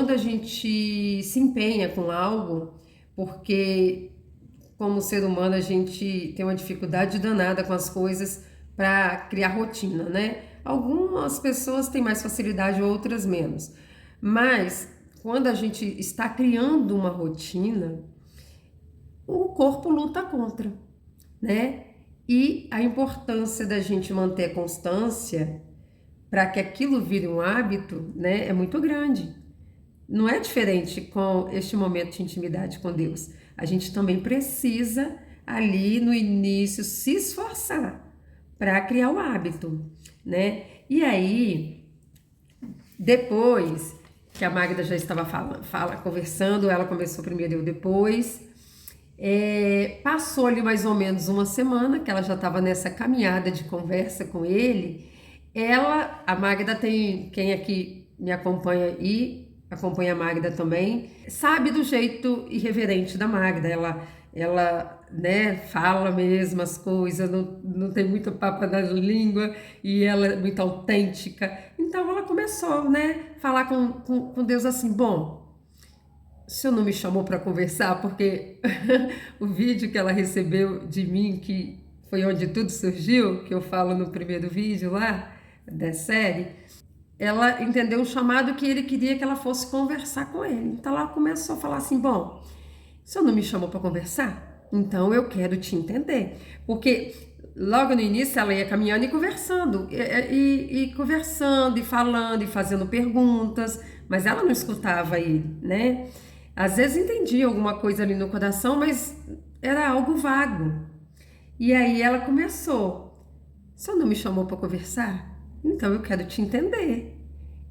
quando a gente se empenha com algo, porque como ser humano a gente tem uma dificuldade danada com as coisas para criar rotina, né? Algumas pessoas têm mais facilidade, outras menos. Mas quando a gente está criando uma rotina, o corpo luta contra, né? E a importância da gente manter a constância para que aquilo vire um hábito, né, é muito grande. Não é diferente com este momento de intimidade com Deus. A gente também precisa ali no início se esforçar para criar o hábito, né? E aí, depois que a Magda já estava conversando, ela começou primeiro, eu depois. Passou ali mais ou menos uma semana que ela já estava nessa caminhada de conversa com ele. A Magda tem, quem aqui me acompanha e acompanha a Magda também, sabe do jeito irreverente da Magda. Ela né, fala mesmo as coisas, não tem muito papo na língua e ela é muito autêntica. Então ela começou, né, a falar com Deus assim, bom, o senhor não me chamou para conversar, porque o vídeo que ela recebeu de mim, que foi onde tudo surgiu, que eu falo no primeiro vídeo lá da série, ela entendeu um chamado que ele queria que ela fosse conversar com ele. Então ela começou a falar assim, bom, o senhor não me chamou para conversar? Então eu quero te entender. Porque logo no início ela ia caminhando e conversando, e conversando, e falando, e fazendo perguntas, mas ela não escutava ele, né? Às vezes entendia alguma coisa ali no coração, mas era algo vago. E aí ela começou, o senhor não me chamou para conversar? Então eu quero te entender.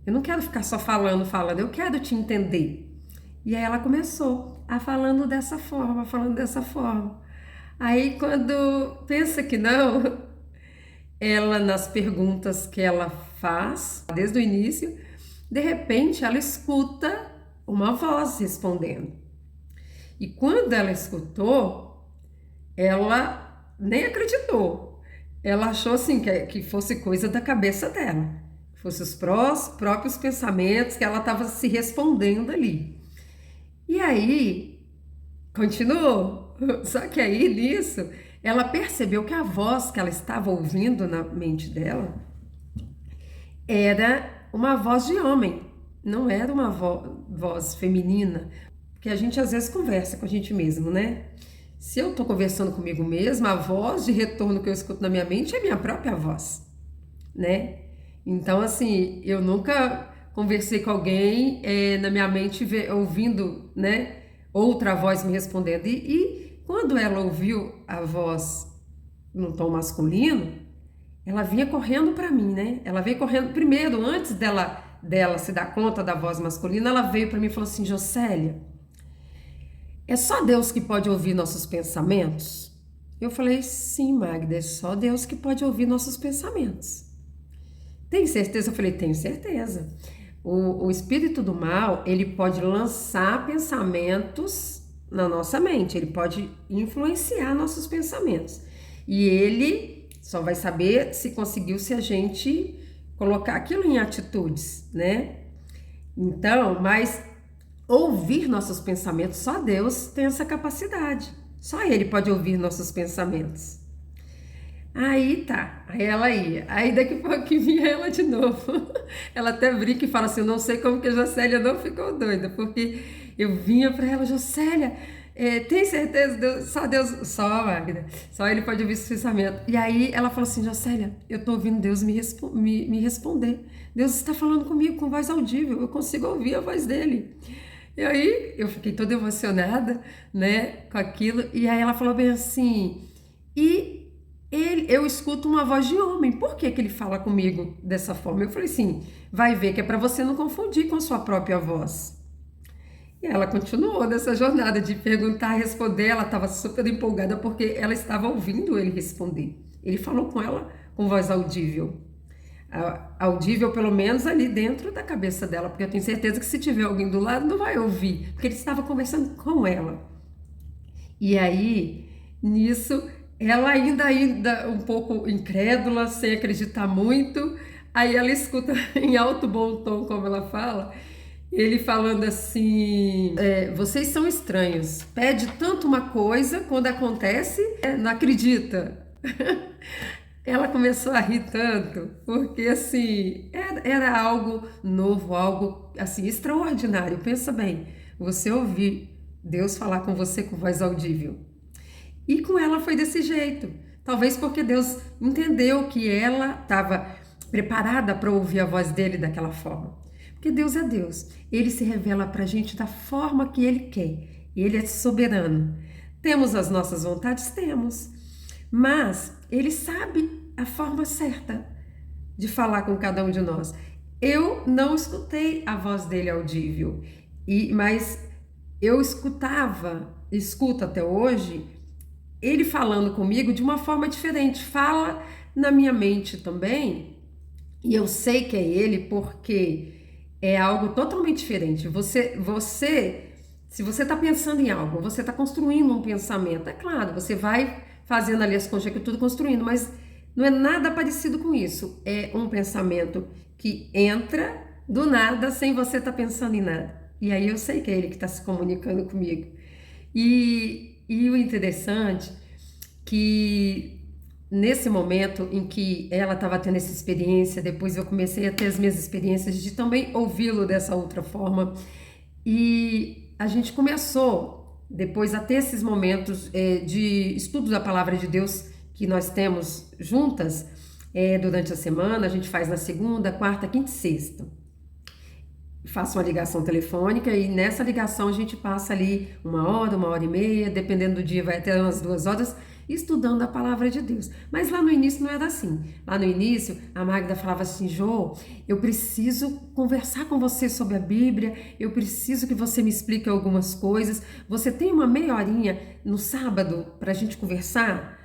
Eu não quero ficar só falando, eu quero te entender. E aí ela começou a falando dessa forma, falando dessa forma. Aí quando pensa que não, ela nas perguntas que ela faz, desde o início, de repente ela escuta uma voz respondendo. E quando ela escutou, ela nem acreditou. Ela achou assim que fosse coisa da cabeça dela, que fosse os próprios pensamentos que ela estava se respondendo ali. E aí, continuou. Só que aí, nisso, ela percebeu que a voz que ela estava ouvindo na mente dela era uma voz de homem, não era uma voz feminina, porque a gente às vezes conversa com a gente mesmo, né? Se eu tô conversando comigo mesma, a voz de retorno que eu escuto na minha mente é a minha própria voz, né? Então, assim, eu nunca conversei com alguém na minha mente ouvindo, né, outra voz me respondendo. E quando ela ouviu a voz no tom masculino, ela vinha correndo para mim, né? Ela veio correndo primeiro, antes dela se dar conta da voz masculina, ela veio para mim e falou assim: Jocélia, é só Deus que pode ouvir nossos pensamentos? Eu falei: sim, Magda, é só Deus que pode ouvir nossos pensamentos. Tem certeza? Eu falei: tenho certeza. O espírito do mal, ele pode lançar pensamentos na nossa mente, ele pode influenciar nossos pensamentos. E ele só vai saber se conseguiu se a gente colocar aquilo em atitudes, né? Então, mas ouvir nossos pensamentos, só Deus tem essa capacidade. Só Ele pode ouvir nossos pensamentos. Aí tá, aí ela ia. Aí daqui a pouco vinha ela de novo. Ela até brinca e fala assim: eu não sei como que a Jocélia não ficou doida, porque eu vinha pra ela: Jocélia, tem certeza? Deus, só Magda, só Ele pode ouvir esse pensamento. E aí ela falou assim: Jocélia, eu tô ouvindo Deus me responder. Deus está falando comigo com voz audível, eu consigo ouvir a voz dele. E aí eu fiquei toda emocionada, né, com aquilo. E aí ela falou bem assim: eu escuto uma voz de homem, por que ele fala comigo dessa forma? Eu falei assim: vai ver que é para você não confundir com a sua própria voz. E ela continuou nessa jornada de perguntar, responder. Ela estava super empolgada porque ela estava ouvindo ele responder. Ele falou com ela com voz audível. Audível pelo menos ali dentro da cabeça dela, porque eu tenho certeza que se tiver alguém do lado não vai ouvir, porque ele estava conversando com ela. E aí, nisso, ela ainda um pouco incrédula, sem acreditar muito, aí ela escuta em alto bom tom, como ela fala, Ele falando assim: vocês são estranhos, pede tanto uma coisa, quando acontece, não acredita. Ela começou a rir tanto, porque assim, era algo novo, algo assim, extraordinário. Pensa bem, você ouvir Deus falar com você com voz audível. E com ela foi desse jeito. Talvez porque Deus entendeu que ela estava preparada para ouvir a voz dele daquela forma. Porque Deus é Deus. Ele se revela para a gente da forma que ele quer. Ele é soberano. Temos as nossas vontades? Temos. Mas ele sabe a forma certa de falar com cada um de nós. Eu não escutei a voz dele audível, mas eu escuto até hoje, ele falando comigo de uma forma diferente. Fala na minha mente também, e eu sei que é ele porque é algo totalmente diferente. Se você está pensando em algo, você está construindo um pensamento, é claro, você vai fazendo ali as conjecturas, tudo construindo, mas não é nada parecido com isso. É um pensamento que entra do nada sem você estar pensando em nada. E aí eu sei que é ele que está se comunicando comigo. E o interessante que nesse momento em que ela estava tendo essa experiência, depois eu comecei a ter as minhas experiências de também ouvi-lo dessa outra forma. E a gente começou depois a ter esses momentos de estudo da palavra de Deus que nós temos juntas durante a semana. A gente faz na segunda, quarta, quinta e sexta. Faço uma ligação telefônica e nessa ligação a gente passa ali 1 hora e meia, dependendo do dia vai até umas 2 horas, estudando a palavra de Deus. Mas lá no início não era assim. Lá no início a Magda falava assim: Jô, eu preciso conversar com você sobre a Bíblia, eu preciso que você me explique algumas coisas. Você tem uma meia horinha no sábado para a gente conversar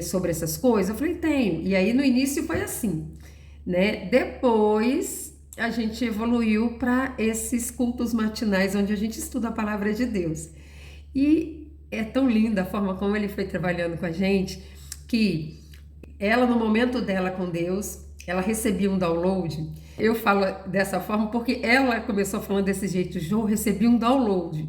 sobre essas coisas? Eu falei: tenho. E aí no início foi assim, né? Depois a gente evoluiu para esses cultos matinais onde a gente estuda a palavra de Deus. E é tão linda a forma como ele foi trabalhando com a gente, que ela, no momento dela com Deus, ela recebia um download. Eu falo dessa forma porque ela começou falando desse jeito: Jô, recebi um download.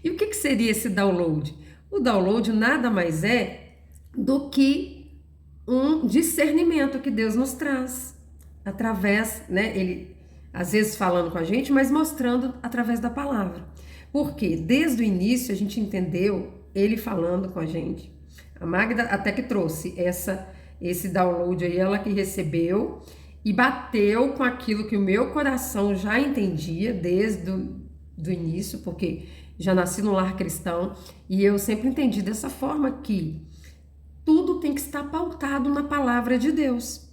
E o que seria esse download? O download nada mais é do que um discernimento que Deus nos traz através, né, ele às vezes falando com a gente, mas mostrando através da palavra. Porque desde o início a gente entendeu ele falando com a gente. A Magda até que trouxe esse download aí, ela que recebeu e bateu com aquilo que o meu coração já entendia desde do início, porque já nasci no lar cristão e eu sempre entendi dessa forma que tudo tem que estar pautado na palavra de Deus.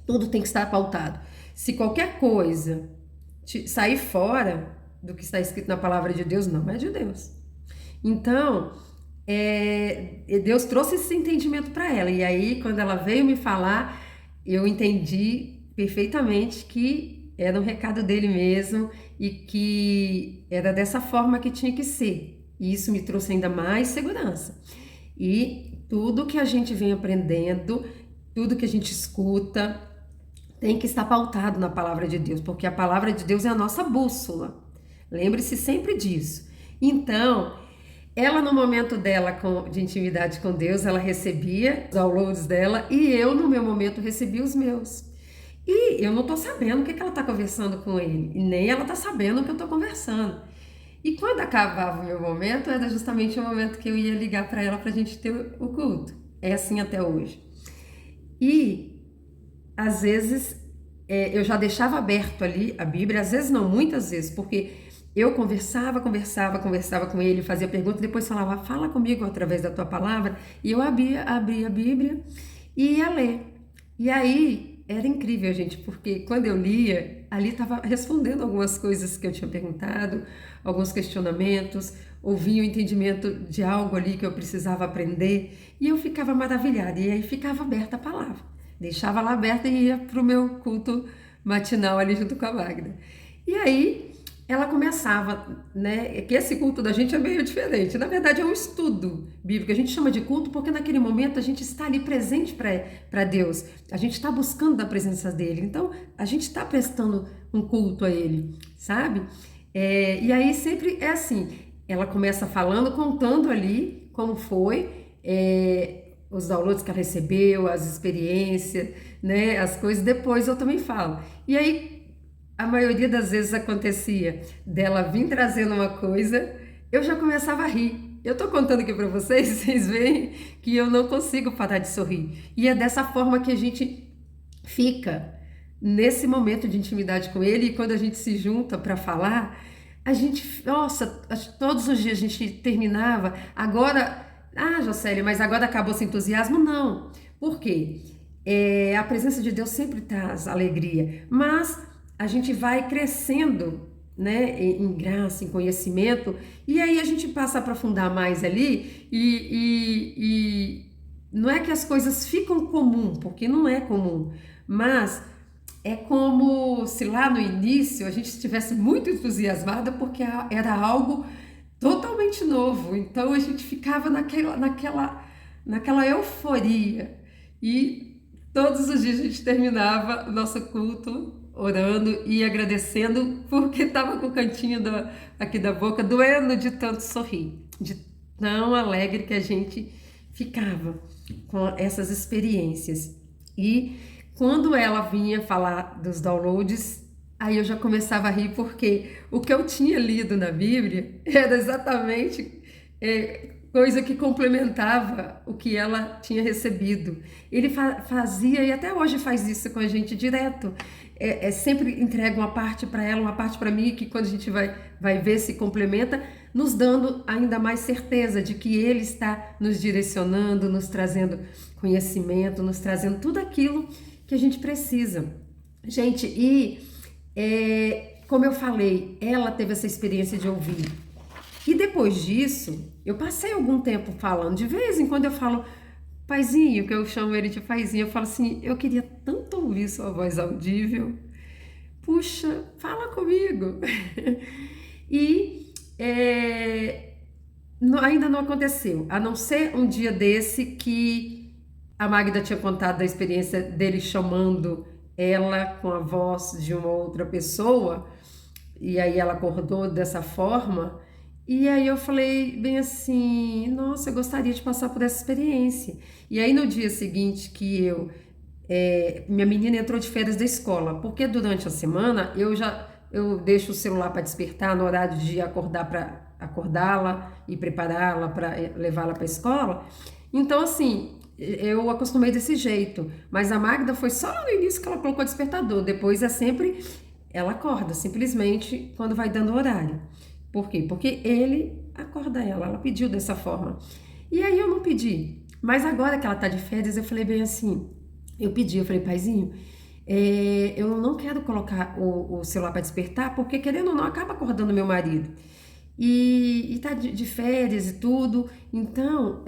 Tudo tem que estar pautado. Se qualquer coisa sair fora do que está escrito na palavra de Deus, não é de Deus. Então, Deus trouxe esse entendimento para ela. E aí, quando ela veio me falar, eu entendi perfeitamente que era um recado dele mesmo e que era dessa forma que tinha que ser. E isso me trouxe ainda mais segurança. E tudo que a gente vem aprendendo, tudo que a gente escuta, tem que estar pautado na palavra de Deus, porque a palavra de Deus é a nossa bússola. Lembre-se sempre disso. Então, ela no momento dela de intimidade com Deus, ela recebia os downloads dela e eu no meu momento recebi os meus. E eu não estou sabendo o que ela está conversando com ele, e nem ela está sabendo o que eu estou conversando. E quando acabava o meu momento, era justamente o momento que eu ia ligar para ela para a gente ter o culto. É assim até hoje. E às vezes eu já deixava aberto ali a Bíblia, às vezes não, muitas vezes, porque eu conversava com ele, fazia pergunta, depois falava: fala comigo através da tua palavra, e eu abria a Bíblia e ia ler. E aí era incrível, gente, porque quando eu lia, ali estava respondendo algumas coisas que eu tinha perguntado, alguns questionamentos, ouvia o entendimento de algo ali que eu precisava aprender, e eu ficava maravilhada, e aí ficava aberta a palavra. Deixava lá aberta e ia para o meu culto matinal ali junto com a Magda. E aí ela começava, né? Que esse culto da gente é meio diferente. Na verdade é um estudo bíblico. A gente chama de culto porque naquele momento a gente está ali presente para Deus. A gente está buscando da presença dele. Então a gente está prestando um culto a ele, sabe? E aí sempre é assim, ela começa falando, contando ali como foi, os downloads que ela recebeu, as experiências, né, as coisas, depois eu também falo. E aí, a maioria das vezes acontecia dela vir trazendo uma coisa, eu já começava a rir. Eu tô contando aqui para vocês, vocês veem que eu não consigo parar de sorrir. E é dessa forma que a gente fica nesse momento de intimidade com ele, e quando a gente se junta para falar, a gente, nossa, todos os dias a gente terminava, agora, Jocélia, mas agora acabou esse entusiasmo? Não. Por quê? A presença de Deus sempre traz alegria, mas a gente vai crescendo, né, em graça, em conhecimento, e aí a gente passa a aprofundar mais ali, e não é que as coisas ficam comum, porque não é comum, mas é como se lá no início a gente estivesse muito entusiasmada porque era algo totalmente novo. Então a gente ficava naquela euforia. E todos os dias a gente terminava o nosso culto orando e agradecendo porque estava com o cantinho aqui da boca doendo de tanto sorrir, de tão alegre que a gente ficava com essas experiências. E quando ela vinha falar dos downloads, aí eu já começava a rir, porque o que eu tinha lido na Bíblia era exatamente coisa que complementava o que ela tinha recebido. Ele fazia, e até hoje faz isso com a gente direto. Sempre entrega uma parte para ela, uma parte para mim, que quando a gente vai ver se complementa, nos dando ainda mais certeza de que ele está nos direcionando, nos trazendo conhecimento, nos trazendo tudo aquilo que a gente precisa. Gente, como eu falei, ela teve essa experiência de ouvir. E depois disso, eu passei algum tempo falando, de vez em quando eu falo, paizinho, que eu chamo ele de paizinho, eu falo assim, eu queria tanto ouvir sua voz audível, puxa, fala comigo. E ainda não aconteceu, a não ser um dia desse que a Magda tinha contado da experiência dele chamando ela com a voz de uma outra pessoa, e aí ela acordou dessa forma, e aí eu falei bem assim, nossa, eu gostaria de passar por essa experiência. E aí no dia seguinte que minha menina entrou de férias da escola, porque durante a semana eu deixo o celular para despertar no horário de acordar para acordá-la e prepará-la para levá-la para a escola. Então assim, eu acostumei desse jeito, mas a Magda foi só no início que ela colocou o despertador, depois ela acorda simplesmente quando vai dando horário. Por quê? Porque ele acorda ela pediu dessa forma. E aí eu não pedi, mas agora que ela tá de férias, eu falei bem assim, eu falei, paizinho, eu não quero colocar o celular para despertar, porque querendo ou não, acaba acordando meu marido. E tá de férias e tudo, então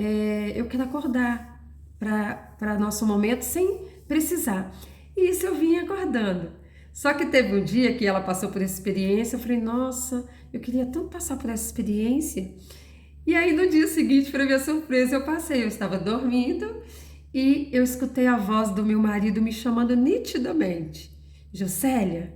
eu quero acordar para nosso momento sem precisar. E isso eu vim acordando. Só que teve um dia que ela passou por essa experiência, eu falei, nossa, eu queria tanto passar por essa experiência. E aí no dia seguinte, para minha surpresa, eu estava dormindo e eu escutei a voz do meu marido me chamando nitidamente, Jocélia.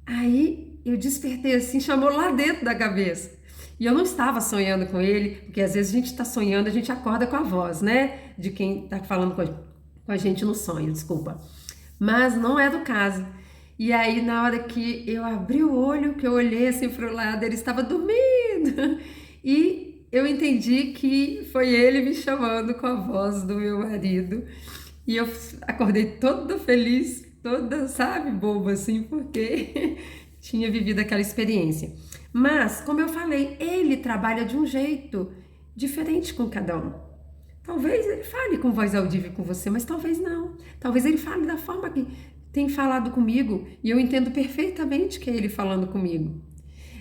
Aí eu despertei assim, chamou lá dentro da cabeça. E eu não estava sonhando com ele, porque às vezes a gente está sonhando, a gente acorda com a voz, né? De quem está falando com a gente no sonho, desculpa. Mas não é do caso. E aí, na hora que eu abri o olho, que eu olhei assim pro lado, ele estava dormindo. E eu entendi que foi ele me chamando com a voz do meu marido. E eu acordei toda feliz, toda, sabe, boba assim, porque tinha vivido aquela experiência. Mas, como eu falei, ele trabalha de um jeito diferente com cada um. Talvez ele fale com voz audível com você, mas talvez não. Talvez ele fale da forma que tem falado comigo e eu entendo perfeitamente que é ele falando comigo.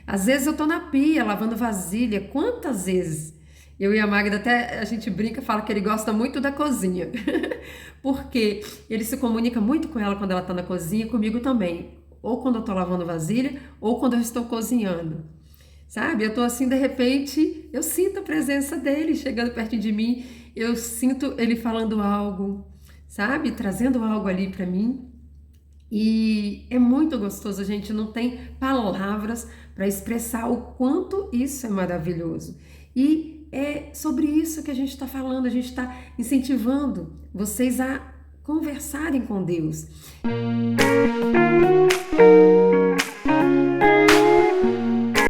Às vezes eu tô na pia lavando vasilha, quantas vezes? Eu e a Magda até a gente brinca, fala que ele gosta muito da cozinha, porque ele se comunica muito com ela quando ela tá na cozinha, comigo também, ou quando eu tô lavando vasilha, ou quando eu estou cozinhando. Sabe? Eu tô assim, de repente, eu sinto a presença dele chegando perto de mim, eu sinto ele falando algo, sabe? Trazendo algo ali para mim. E é muito gostoso, a gente não tem palavras para expressar o quanto isso é maravilhoso. E é sobre isso que a gente está falando, a gente está incentivando vocês a conversarem com Deus.